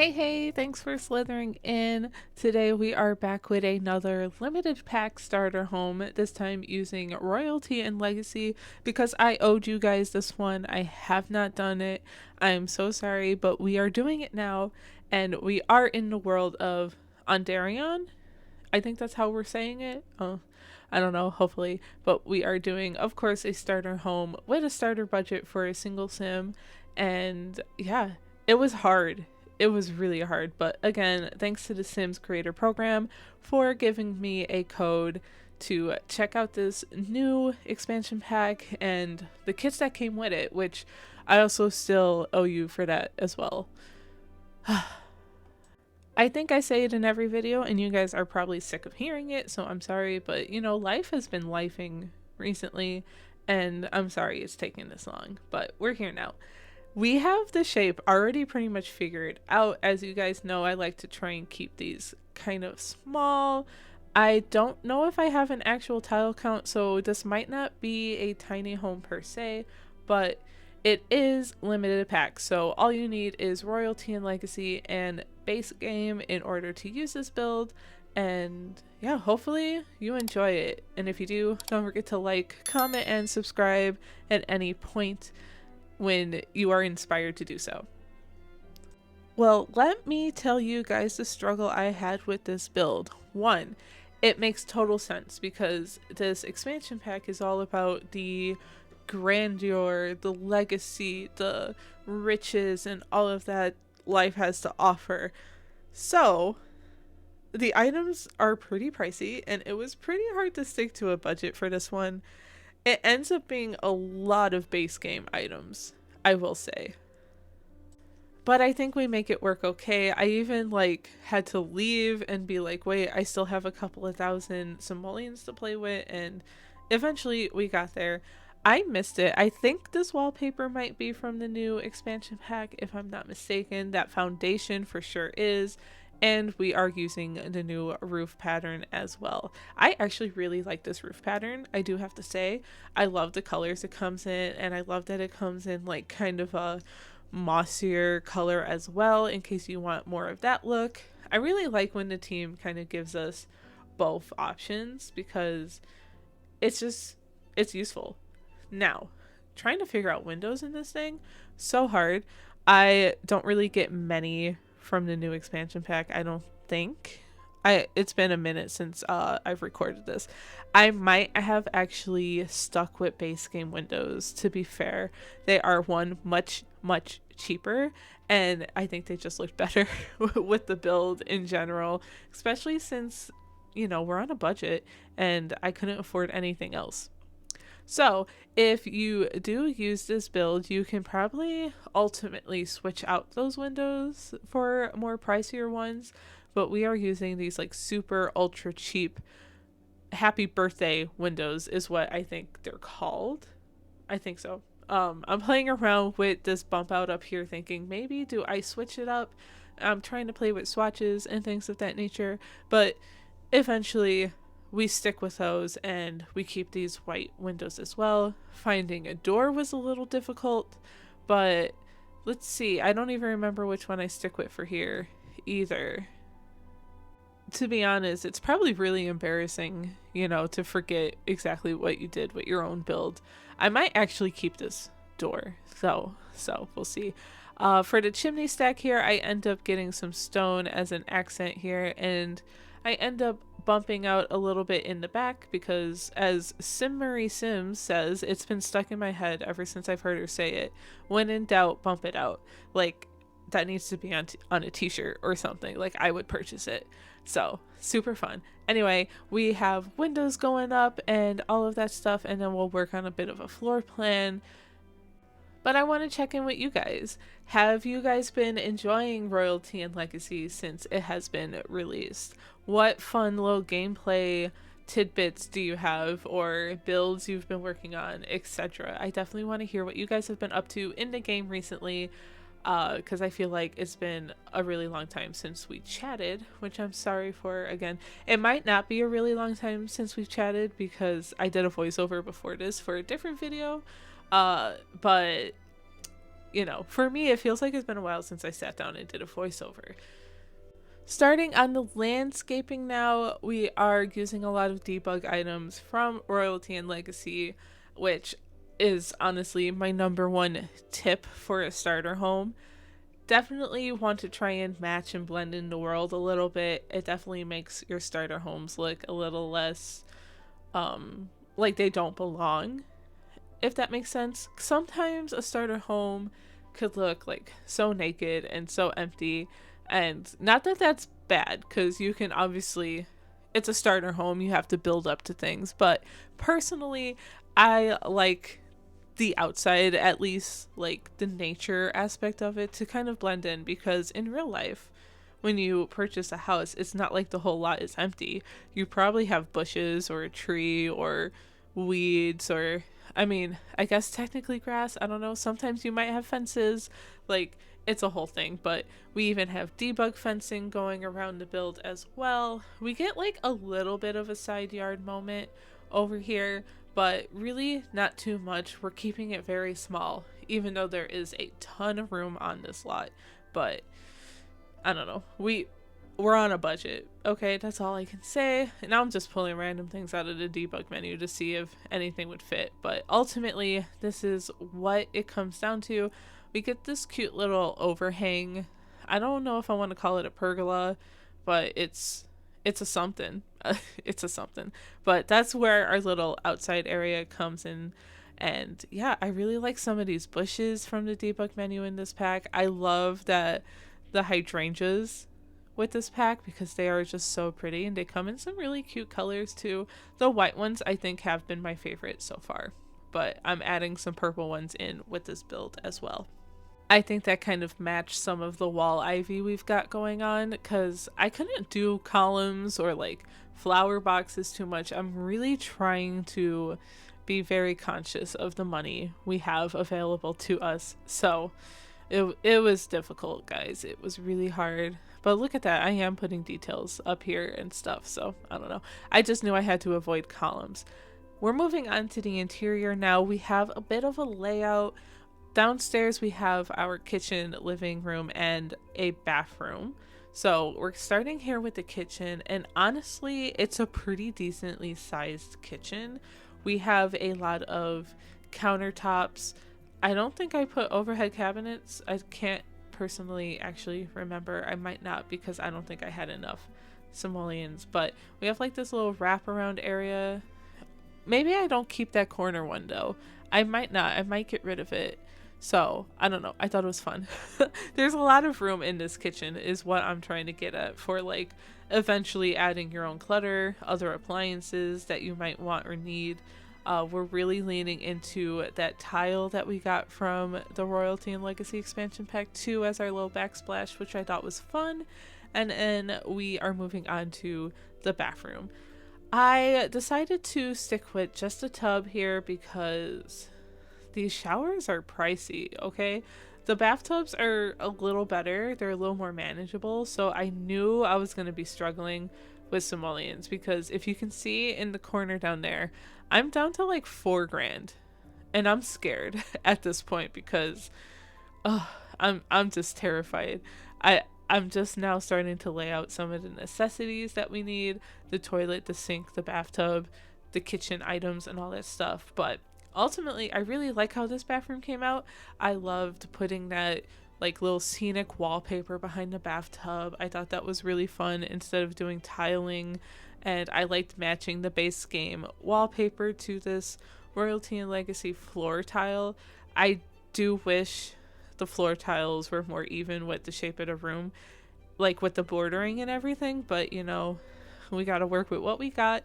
Hey, thanks for slithering in. Today we are back with another limited pack starter home, this time using Royalty and Legacy because I owed you guys this one. I have not done it. I'm so sorry, but we are doing it now, and we are in the world of Ondarion. I think that's how we're saying it. Oh, I don't know, hopefully. But we are doing, of course, a starter home with a starter budget for a single sim. And yeah, it was hard. It was really hard. But again, thanks to the Sims Creator Program for giving me a code to check out this new expansion pack and the kits that came with it, which I also still owe you for that as well. I think I say it in every video, and you guys are probably sick of hearing it, so I'm sorry, but life has been lifing recently, and I'm sorry it's taking this long, but we're here now. We have the shape already pretty much figured out. As you guys know, I like to try and keep these kind of small. I don't know if I have an actual tile count, so this might not be a tiny home per se, but it is limited pack, so all you need is Royalty and Legacy and base game in order to use this build. And yeah, hopefully you enjoy it, and if you do, don't forget to like, comment, and subscribe at any point when you are inspired to do so. Well, let me tell you guys the struggle I had with this build. One, it makes total sense because this expansion pack is all about the grandeur, the legacy, the riches, and all of that life has to offer. So the items are pretty pricey, and it was pretty hard to stick to a budget for this one. It ends up being a lot of base game items, I will say. But I think we make it work okay. I even had to leave and be like, wait, I still have a couple of thousand simoleons to play with, and eventually we got there. I missed it. I think this wallpaper might be from the new expansion pack, if I'm not mistaken. That foundation for sure is. And we are using the new roof pattern as well. I actually really like this roof pattern, I do have to say. I love the colors it comes in, and I love that it comes in kind of a mossier color as well, in case you want more of that look. I really like when the team kind of gives us both options because it's useful. Now, trying to figure out windows in this thing, so hard. I don't really get many from the new expansion pack, I don't think. It's been a minute since I've recorded this. I might have actually stuck with base game windows, to be fair. They are much cheaper, and I think they just look better with the build in general, especially since we're on a budget and I couldn't afford anything else. So if you do use this build, you can probably ultimately switch out those windows for more pricier ones, but we are using these super ultra cheap happy birthday windows is what I think they're called. I think so. I'm playing around with this bump out up here thinking maybe do I switch it up. I'm trying to play with swatches and things of that nature, but eventually we stick with those and we keep these white windows as well. Finding a door was a little difficult, but let's see. I don't even remember which one I stick with for here either. To be honest, it's probably really embarrassing, to forget exactly what you did with your own build. I might actually keep this door, so we'll see. For the chimney stack here, I end up getting some stone as an accent here, and I end up bumping out a little bit in the back because, as Simmery Sims says, it's been stuck in my head ever since I've heard her say it. When in doubt, bump it out. That needs to be on a t-shirt or something. I would purchase it. So super fun. Anyway, we have windows going up and all of that stuff, and then we'll work on a bit of a floor plan. But I want to check in with you guys. Have you guys been enjoying Royalty and Legacy since it has been released? What fun little gameplay tidbits do you have, or builds you've been working on, etc.? I definitely want to hear what you guys have been up to in the game recently, because I feel like it's been a really long time since we chatted, which I'm sorry for again. It might not be a really long time since we've chatted because I did a voiceover before this for a different video, but you know, for me, it feels like it's been a while since I sat down and did a voiceover. Starting on the landscaping now, we are using a lot of debug items from Royalty and Legacy, which is honestly my number one tip for a starter home. Definitely want to try and match and blend in the world a little bit. It definitely makes your starter homes look a little less like they don't belong, if that makes sense. Sometimes a starter home could look like so naked and so empty, and not that that's bad, because you can obviously, it's a starter home, you have to build up to things, but personally I like the outside, at least like the nature aspect of it, to kind of blend in, because in real life when you purchase a house, it's not like the whole lot is empty. You probably have bushes or a tree or weeds, or I mean, I guess technically grass, I don't know, sometimes you might have fences, like it's a whole thing. But we even have debug fencing going around the build as well. We get like a little bit of a side yard moment over here, but really not too much. We're keeping it very small, even though there is a ton of room on this lot. But I don't know, we're on a budget, okay? That's all I can say. And now I'm just pulling random things out of the debug menu to see if anything would fit, but ultimately this is what it comes down to. We get this cute little overhang. I don't know if I want to call it a pergola, but it's a something. It's a something. But that's where our little outside area comes in. And yeah, I really like some of these bushes from the debug menu in this pack. I love that the hydrangeas with this pack, because they are just so pretty, and they come in some really cute colors too. The white ones I think have been my favorite so far, but I'm adding some purple ones in with this build as well. I think that kind of matched some of the wall ivy we've got going on, because I couldn't do columns or like flower boxes too much. I'm really trying to be very conscious of the money we have available to us, so it was difficult, guys. It was really hard. But look at that, I am putting details up here and stuff, so I don't know. I just knew I had to avoid columns. We're moving on to the interior now. We have a bit of a layout. Downstairs we have our kitchen, living room, and a bathroom. So we're starting here with the kitchen, and honestly, it's a pretty decently sized kitchen. We have a lot of countertops. I don't think I put overhead cabinets. I can't personally actually remember. I might not, because I don't think I had enough simoleons. But we have like this little wraparound area. Maybe I don't keep that corner one though. I might not. I might get rid of it. So I don't know. I thought it was fun. There's a lot of room in this kitchen is what I'm trying to get at, for like eventually adding your own clutter, other appliances that you might want or need. We're really leaning into that tile that we got from the Royalty and Legacy expansion pack 2 as our little backsplash, which I thought was fun. And then we are moving on to the bathroom. I decided to stick with just a tub here because these showers are pricey, okay? The bathtubs are a little better. They're a little more manageable. So I knew I was going to be struggling with simoleons, because if you can see in the corner down there, I'm down to like $4,000, and I'm scared at this point, because I'm just terrified. I'm just now starting to lay out some of the necessities that we need: the toilet, the sink, the bathtub, the kitchen items, and all that stuff. But ultimately, I really like how this bathroom came out. I loved putting that like little scenic wallpaper behind the bathtub. I thought that was really fun instead of doing tiling. And I liked matching the base game wallpaper to this Royalty and Legacy floor tile. I do wish the floor tiles were more even with the shape of the room, like with the bordering and everything, but you know, we gotta work with what we got.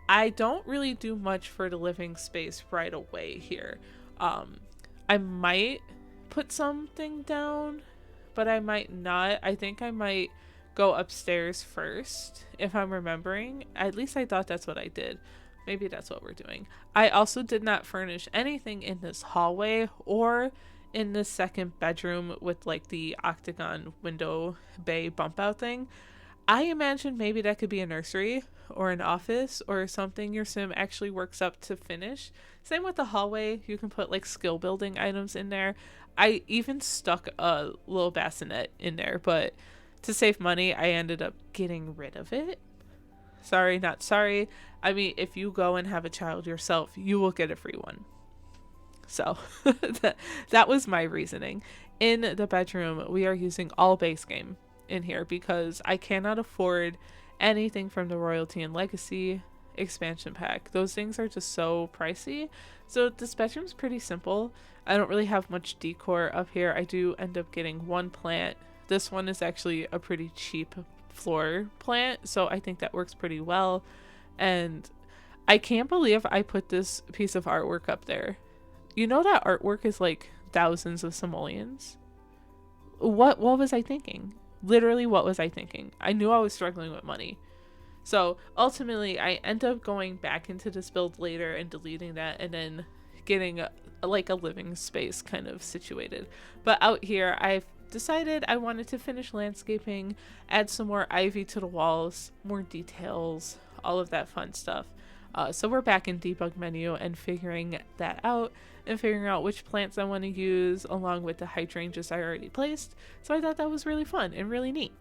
I don't really do much for the living space right away here. I might put something down, but I might not. I think I might go upstairs first, if I'm remembering. At least I thought that's what I did. Maybe that's what we're doing. I also did not furnish anything in this hallway or in this second bedroom with like the octagon window bay bump out thing. I imagine maybe that could be a nursery or an office or something your sim actually works up to finish. Same with the hallway. You can put like skill building items in there. I even stuck a little bassinet in there, but to save money, I ended up getting rid of it. Sorry, not sorry. I mean, if you go and have a child yourself, you will get a free one. So that was my reasoning. In the bedroom, we are using all base game in here because I cannot afford anything from the Royalty and Legacy expansion pack. Those things are just so pricey. So this bedroom's pretty simple. I don't really have much decor up here. I do end up getting one plant. This one is actually a pretty cheap floor plant, so I think that works pretty well. And I can't believe I put this piece of artwork up there. You know that artwork is like thousands of simoleons? What was I thinking? Literally, what was I thinking? I knew I was struggling with money. So ultimately, I end up going back into this build later and deleting that and then getting like a living space kind of situated. But out here, I've decided I wanted to finish landscaping, add some more ivy to the walls, more details, all of that fun stuff. So we're back in debug menu and figuring that out and figuring out which plants I want to use along with the hydrangeas I already placed. So I thought that was really fun and really neat.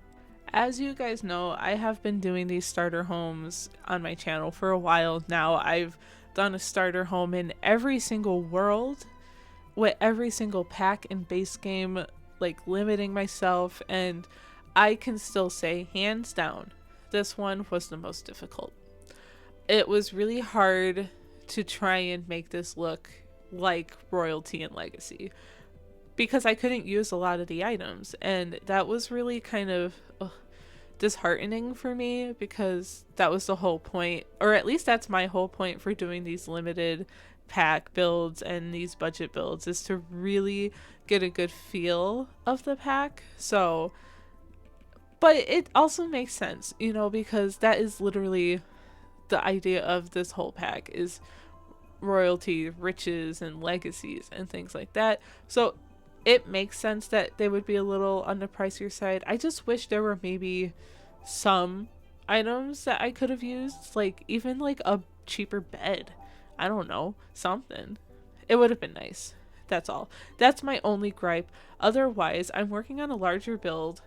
As you guys know, I have been doing these starter homes on my channel for a while now. I've done a starter home in every single world with every single pack and base game, like limiting myself, and I can still say hands down this one was the most difficult. It was really hard to try and make this look like Royalty and Legacy because I couldn't use a lot of the items, and that was really kind of disheartening for me because that was the whole point, or at least that's my whole point for doing these limited pack builds and these budget builds, is to really get a good feel of the pack. So, but it also makes sense, you know, because that is literally the idea of this whole pack, is royalty, riches, and legacies and things like that. So it makes sense that they would be a little on the pricier side. I just wish there were maybe some items that I could have used, like even like a cheaper bed. I don't know, something. It would have been nice. That's all. That's my only gripe. Otherwise, I'm working on a larger build,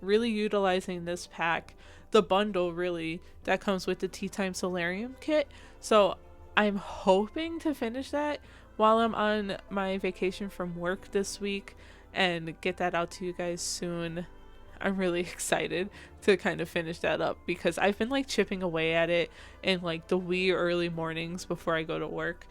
really utilizing this pack, the bundle really, that comes with the Tea Time Solarium kit. So I'm hoping to finish that while I'm on my vacation from work this week and get that out to you guys soon. I'm really excited to kind of finish that up because I've been like chipping away at it in like the wee early mornings before I go to work.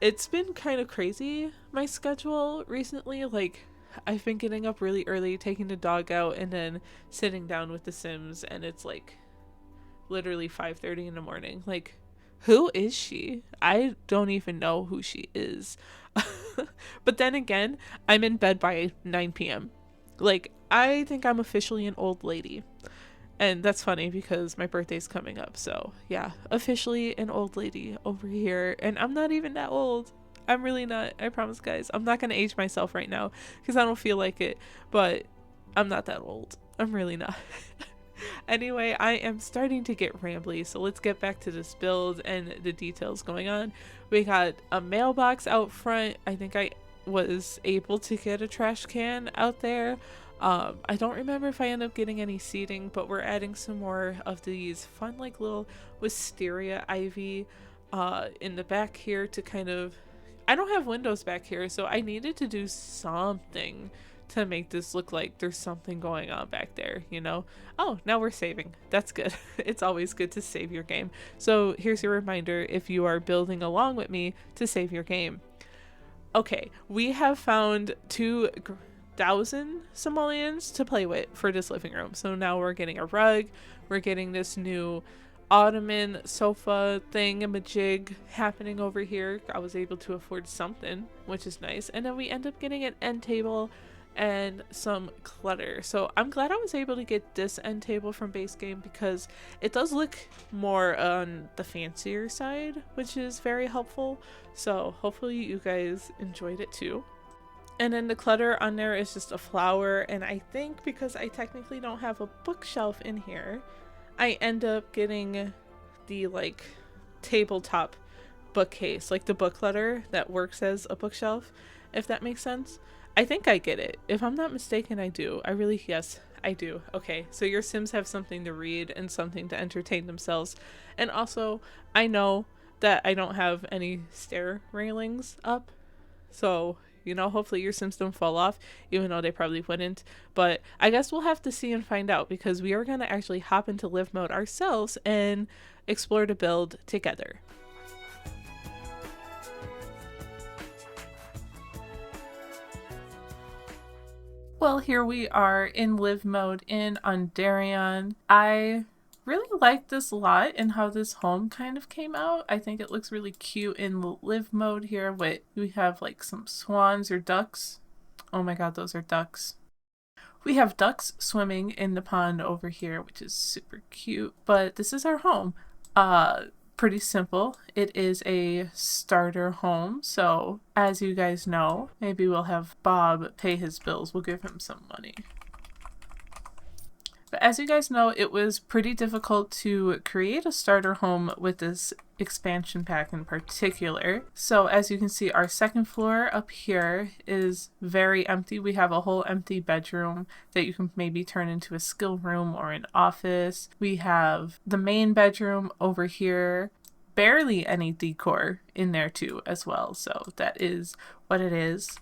It's been kind of crazy, my schedule recently. Like I've been getting up really early, taking the dog out, and then sitting down with the Sims, and it's like literally 5:30 in the morning. Like, who is she? I don't even know who she is. But then again, I'm in bed by 9 p.m. Like, I think I'm officially an old lady. And that's funny because my birthday's coming up. So, yeah, officially an old lady over here. And I'm not even that old. I'm really not. I promise, guys. I'm not going to age myself right now because I don't feel like it. But I'm not that old. I'm really not. Anyway, I am starting to get rambly, so let's get back to this build and the details going on. We got a mailbox out front. I think I was able to get a trash can out there. I don't remember if I end up getting any seating, but we're adding some more of these fun like little wisteria ivy in the back here to kind of... I don't have windows back here, so I needed to do something to make this look like there's something going on back there, you know? Oh, now we're saving. That's good. It's always good to save your game. So here's your reminder if you are building along with me to save your game. Okay, we have found 2,000 simoleons to play with for this living room. So now we're getting a rug. We're getting this new ottoman sofa thingamajig happening over here. I was able to afford something, which is nice. And then we end up getting an end table and some clutter. So I'm glad I was able to get this end table from base game because it does look more on the fancier side, which is very helpful. So hopefully you guys enjoyed it too. And then the clutter on there is just a flower, and I think because I technically don't have a bookshelf in here, I end up getting the like tabletop bookcase, like the book clutter that works as a bookshelf, if that makes sense. I think I get it. If I'm not mistaken, I do. Yes, I do. Okay, so your Sims have something to read and something to entertain themselves. And also, I know that I don't have any stair railings up, so you know, hopefully your Sims don't fall off, even though they probably wouldn't. But I guess we'll have to see and find out, because we are going to actually hop into live mode ourselves and explore the build together. Well, here we are in live mode in Ondarion. I really like this lot and how this home kind of came out. I think it looks really cute in live mode here. Wait, we have like some swans or ducks. Oh my god, those are ducks. We have ducks swimming in the pond over here, which is super cute. But this is our home. Pretty simple. It is a starter home, so as you guys know, maybe we'll have Bob pay his bills. We'll give him some money. But as you guys know, it was pretty difficult to create a starter home with this expansion pack in particular. So as you can see, our second floor up here is very empty. We have a whole empty bedroom that you can maybe turn into a skill room or an office. We have the main bedroom over here. Barely any decor in there too as well. So that is what it is.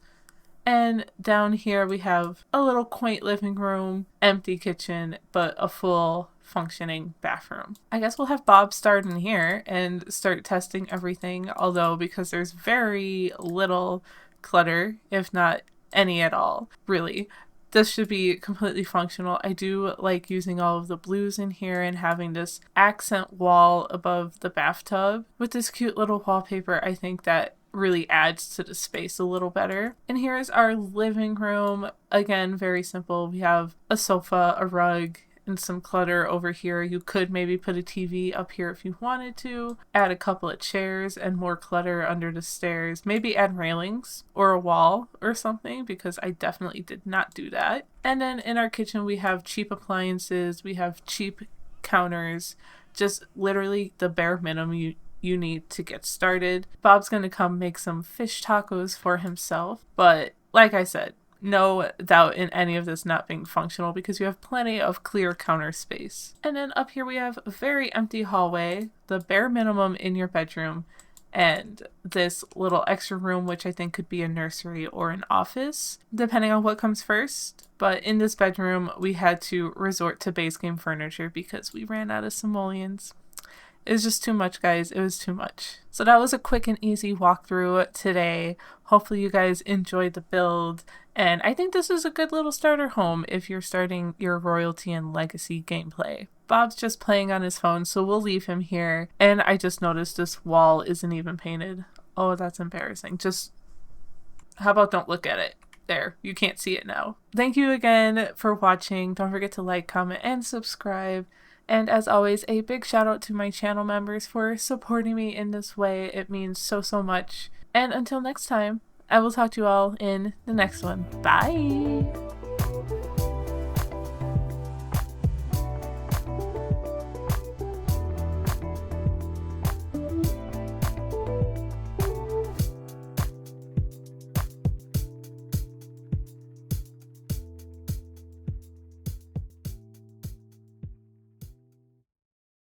And down here we have a little quaint living room, empty kitchen, but a full functioning bathroom. I guess we'll have Bob start in here and start testing everything, although because there's very little clutter, if not any at all, really. This should be completely functional. I do like using all of the blues in here and having this accent wall above the bathtub with this cute little wallpaper. I think that really adds to the space a little better. And here is our living room. Again, very simple. We have a sofa, a rug, and some clutter over here. You could maybe put a TV up here if you wanted to. Add a couple of chairs and more clutter under the stairs. Maybe add railings or a wall or something, because I definitely did not do that. And then in our kitchen we have cheap appliances. We have cheap counters. Just literally the bare minimum you need to get started. Bob's gonna come make some fish tacos for himself, but like I said, no doubt in any of this not being functional because you have plenty of clear counter space. And then up here we have a very empty hallway, the bare minimum in your bedroom, and this little extra room, which I think could be a nursery or an office, depending on what comes first. But in this bedroom, we had to resort to base game furniture because we ran out of simoleons. It was just too much, guys. It was too much. So that was a quick and easy walkthrough today. Hopefully you guys enjoyed the build. And I think this is a good little starter home if you're starting your royalty and legacy gameplay. Bob's just playing on his phone, so we'll leave him here. And I just noticed this wall isn't even painted. Oh, that's embarrassing. Just, how about don't look at it? There, you can't see it now. Thank you again for watching. Don't forget to like, comment, and subscribe. And as always, a big shout out to my channel members for supporting me in this way. It means so, so much. And until next time, I will talk to you all in the next one. Bye!